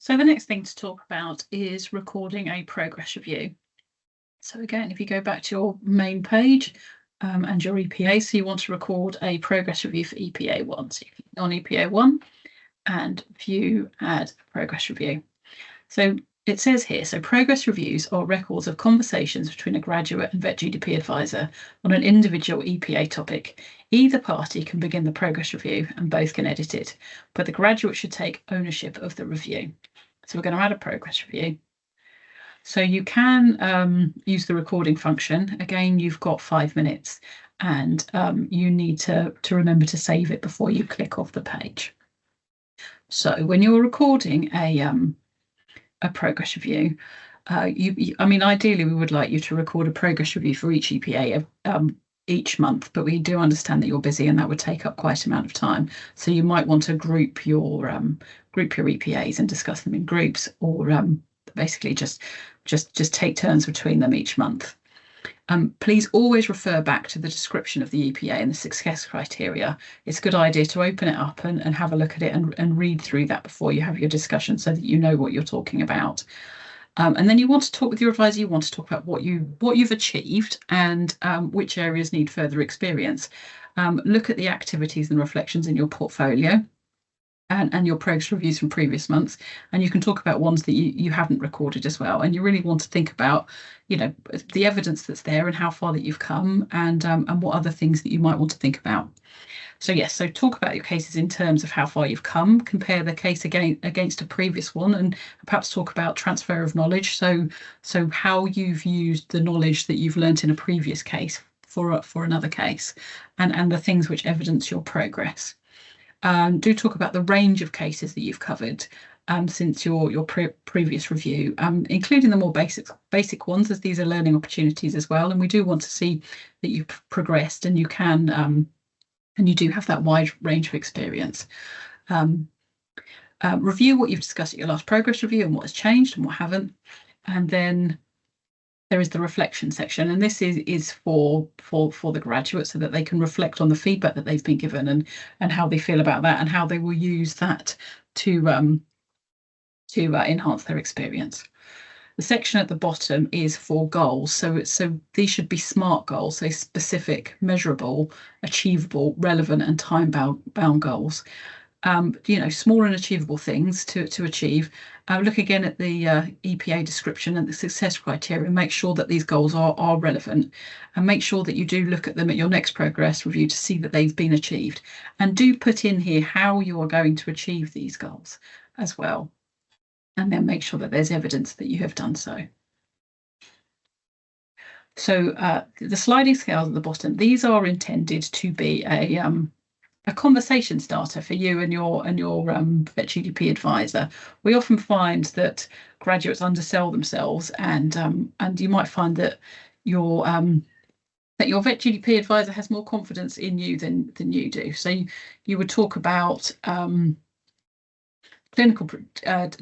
So the next thing to talk about is recording a progress review. So again, if you go back to your main page and your EPA, so you want to record a progress review for EPA 1. So you click on EPA 1 and view add progress review. So it says here, so progress reviews are records of conversations between a graduate and VetGDP advisor on an individual EPA topic. Either party can begin the progress review and both can edit it, but the graduate should take ownership of the review. So we're going to add a progress review. So you can use the recording function. Again, you've got 5 minutes and you need to remember to save it before you click off the page. So when you're recording a progress review, I mean, ideally, we would like you to record a progress review for each EPA each month, but we do understand that you're busy and that would take up quite an amount of time. So you might want to group your EPAs and discuss them in groups, or basically just take turns between them each month. Please always refer back to the description of the EPA and the success criteria. It's a good idea to open it up and have a look at it and read through that before you have your discussion so that you know what you're talking about. And then you want to talk with your advisor, you want to talk about what you've achieved and which areas need further experience. Look at the activities and reflections in your portfolio and your progress reviews from previous months, and you can talk about ones that you haven't recorded as well. And you really want to think about, the evidence that's there and how far that you've come, and what other things that you might want to think about. So yes, so talk about your cases in terms of how far you've come, compare the case against a previous one, and perhaps talk about transfer of knowledge. So how you've used the knowledge that you've learnt in a previous case for another case, and the things which evidence your progress. Do talk about the range of cases that you've covered since your previous review, including the more basic ones, as these are learning opportunities as well. And we do want to see that you've progressed and you can and you do have that wide range of experience. Review what you've discussed at your last progress review and what has changed and what haven't. And then there is the reflection section, and this is for the graduate, so that they can reflect on the feedback that they've been given and how they feel about that and how they will use that to enhance their experience. The section at the bottom is for goals. So these should be SMART goals, so specific, measurable, achievable, relevant, and time-bound goals. Small and achievable things to achieve. Look again at the EPA description and the success criteria, and make sure that these goals are relevant, and make sure that you do look at them at your next progress review to see that they've been achieved. And do put in here how you are going to achieve these goals as well. And then make sure that there's evidence that you have done so. So the sliding scales at the bottom, these are intended to be a conversation starter for you and your VetGDP advisor. We often find that graduates undersell themselves, and you might find that your VetGDP advisor has more confidence in you than you do. So you would talk about clinical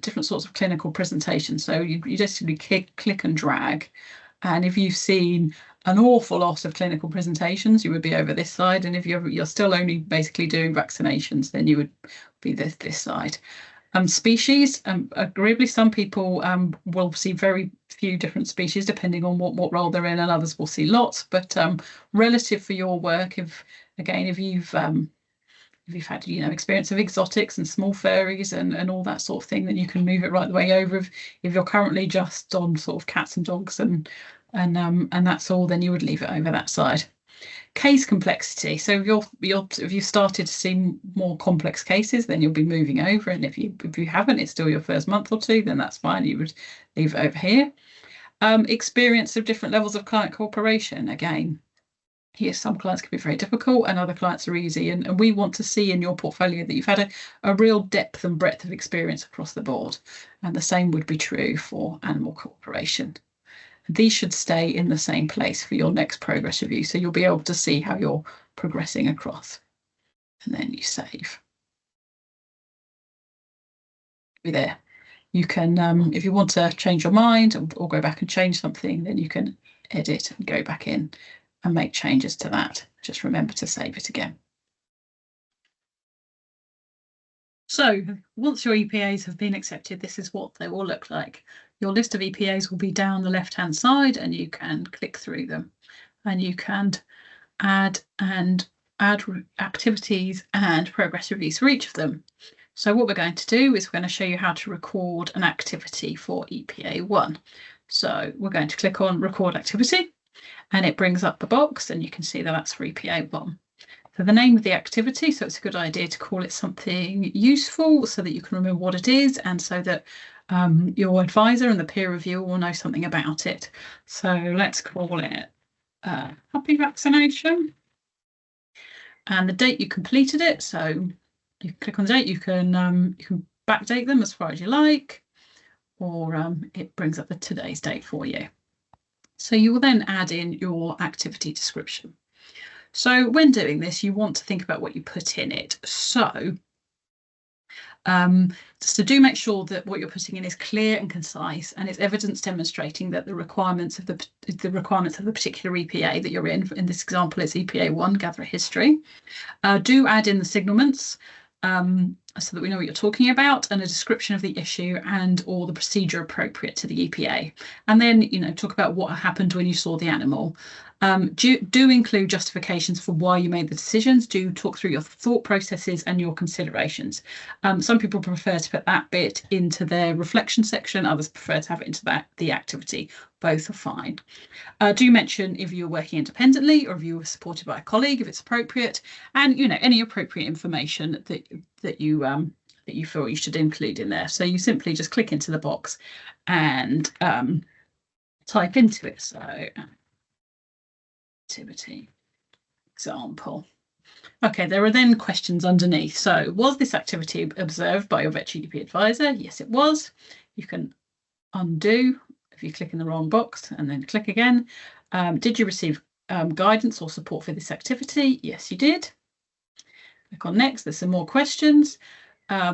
different sorts of clinical presentations. So you just click and drag, and if you've seen an awful lot of clinical presentations, you would be over this side, and if you're still only basically doing vaccinations, then you would be this side. Species, agreeably, some people will see very few different species depending on what role they're in, and others will see lots. But relative for your work, if you've had experience of exotics and small furries and all that sort of thing, then you can move it right the way over. If you're currently just on sort of cats and dogs and that's all, then you would leave it over that side. Case complexity. So if you started to see more complex cases, then you'll be moving over, and if you haven't, it's still your first month or two, then that's fine. You would leave it over here. Experience of different levels of client cooperation. Again, here, some clients can be very difficult and other clients are easy. And we want to see in your portfolio that you've had a real depth and breadth of experience across the board. And the same would be true for animal cooperation. These should stay in the same place for your next progress review. So you'll be able to see how you're progressing across. And then you save. Be there. You can, if you want to change your mind or go back and change something, then you can edit and go back in and make changes to that. Just remember to save it again. So once your EPAs have been accepted, this is what they will look like. Your list of EPAs will be down the left-hand side, and you can click through them, and you can add activities and progress reviews for each of them. So what we're going to do is we're going to show you how to record an activity for EPA 1. So we're going to click on record activity, and it brings up the box, and you can see that that's for EPA 1. So the name of the activity, so it's a good idea to call it something useful so that you can remember what it is, and so that your advisor and the peer reviewer will know something about it. So let's call it puppy vaccination, and the date you completed it. So you click on the date, you can backdate them as far as you like, or it brings up the today's date for you. So you will then add in your activity description. So when doing this, you want to think about what you put in it. So so do make sure that what you're putting in is clear and concise, and it's evidence demonstrating that the requirements of the particular EPA that you're in this example, it's EPA 1, gather a history. Do add in the signalments, so that we know what you're talking about, and a description of the issue and or the procedure appropriate to the EPA. And then, talk about what happened when you saw the animal. Do include justifications for why you made the decisions. Do talk through your thought processes and your considerations. Some people prefer to put that bit into their reflection section. Others prefer to have it into the activity. Both are fine. Do mention if you're working independently or if you were supported by a colleague, if it's appropriate, and any appropriate information that you feel you should include in there. So you simply just click into the box and type into it. So activity example. Okay, there are then questions underneath. So was this activity observed by your VetGDP advisor? Yes, it was. You can undo if you click in the wrong box and then click again. Did you receive guidance or support for this activity? Yes, you did. Click on next. There's some more questions.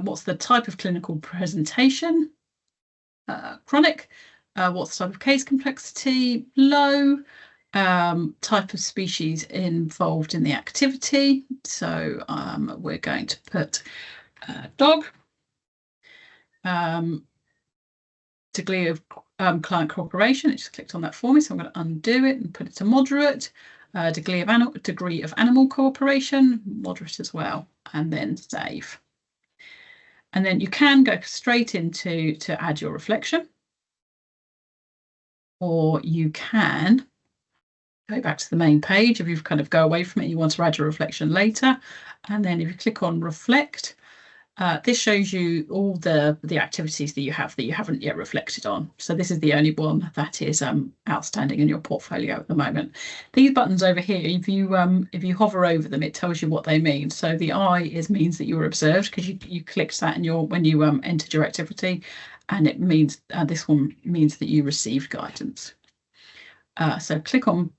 What's the type of clinical presentation? Chronic. What's the type of case complexity? Low. Type of species involved in the activity. So we're going to put dog. Degree of client cooperation. It just clicked on that for me, so I'm going to undo it and put it to moderate. Degree of animal cooperation, moderate as well, and then save. And then you can go straight into to add your reflection, or you can go back to the main page if you've kind of go away from it, you want to add your reflection later. And then if you click on reflect, this shows you all the activities that you haven't yet reflected on. So this is the only one that is outstanding in your portfolio at the moment. These buttons over here, if you hover over them, it tells you what they mean. So the I means that you were observed because you clicked that when you entered your activity, and it means this one means that you received guidance. So click on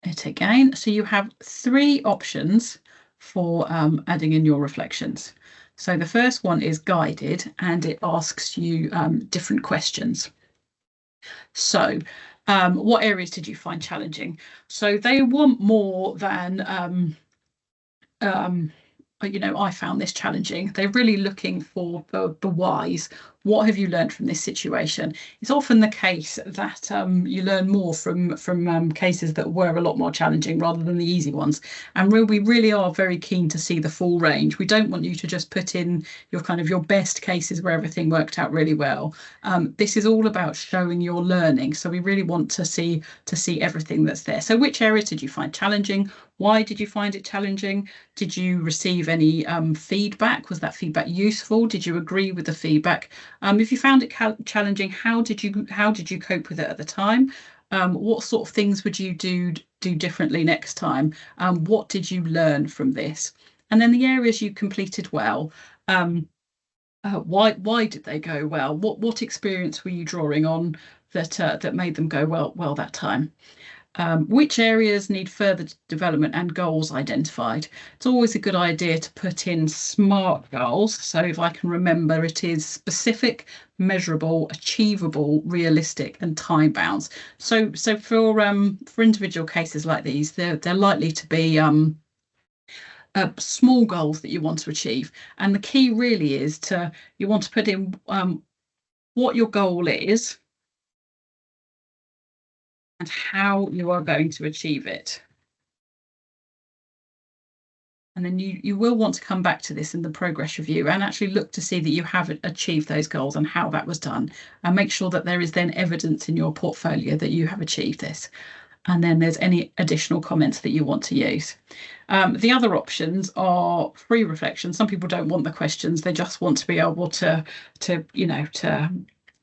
it again. So you have 3 options for adding in your reflections. So the first one is guided, and it asks you different questions. So what areas did you find challenging? So they want more than I found this challenging. They're really looking for the whys. What have you learned from this situation? It's often the case that you learn more from cases that were a lot more challenging rather than the easy ones. And we really are very keen to see the full range. We don't want you to just put in your best cases where everything worked out really well. This is all about showing your learning. So we really want to see everything that's there. So which areas did you find challenging? Why did you find it challenging? Did you receive any feedback? Was that feedback useful? Did you agree with the feedback? If you found it challenging, how did you cope with it at the time? What sort of things would you do differently next time? What did you learn from this? And then the areas you completed well. Why did they go well? What experience were you drawing on that made them go well that time? Which areas need further development and goals identified? It's always a good idea to put in SMART goals. So if I can remember, it is specific, measurable, achievable, realistic, and time bounds. So for individual cases like these, they're likely to be small goals that you want to achieve. And the key really is you want to put in what your goal is and how you are going to achieve it. And then you will want to come back to this in the progress review and actually look to see that you have achieved those goals and how that was done, and make sure that there is then evidence in your portfolio that you have achieved this. And then there's any additional comments that you want to use. The other options are free reflection. Some people don't want the questions; they just want to be able to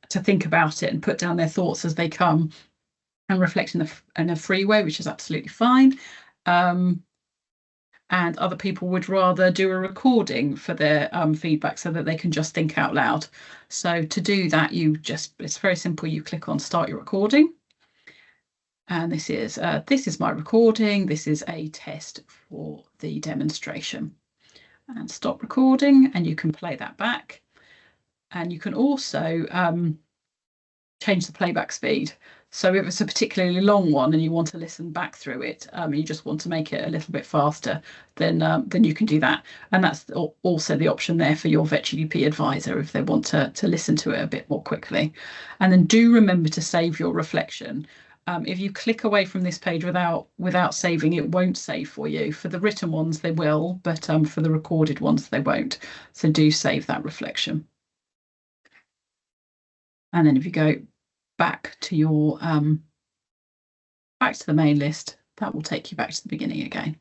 think about it and put down their thoughts as they come and reflect in a free way, which is absolutely fine. And other people would rather do a recording for their feedback so that they can just think out loud. So to do that, it's very simple. You click on Start Your Recording. And this is my recording. This is a test for the demonstration. And stop recording, and you can play that back. And you can also change the playback speed. So if it's a particularly long one and you want to listen back through it, you just want to make it a little bit faster, then you can do that. And that's also the option there for your VetGDP advisor if they want to listen to it a bit more quickly. And then do remember to save your reflection. If you click away from this page without saving, it won't save for you. For the written ones, they will, but for the recorded ones, they won't. So do save that reflection. And then if you go back to back to the main list, that will take you back to the beginning again.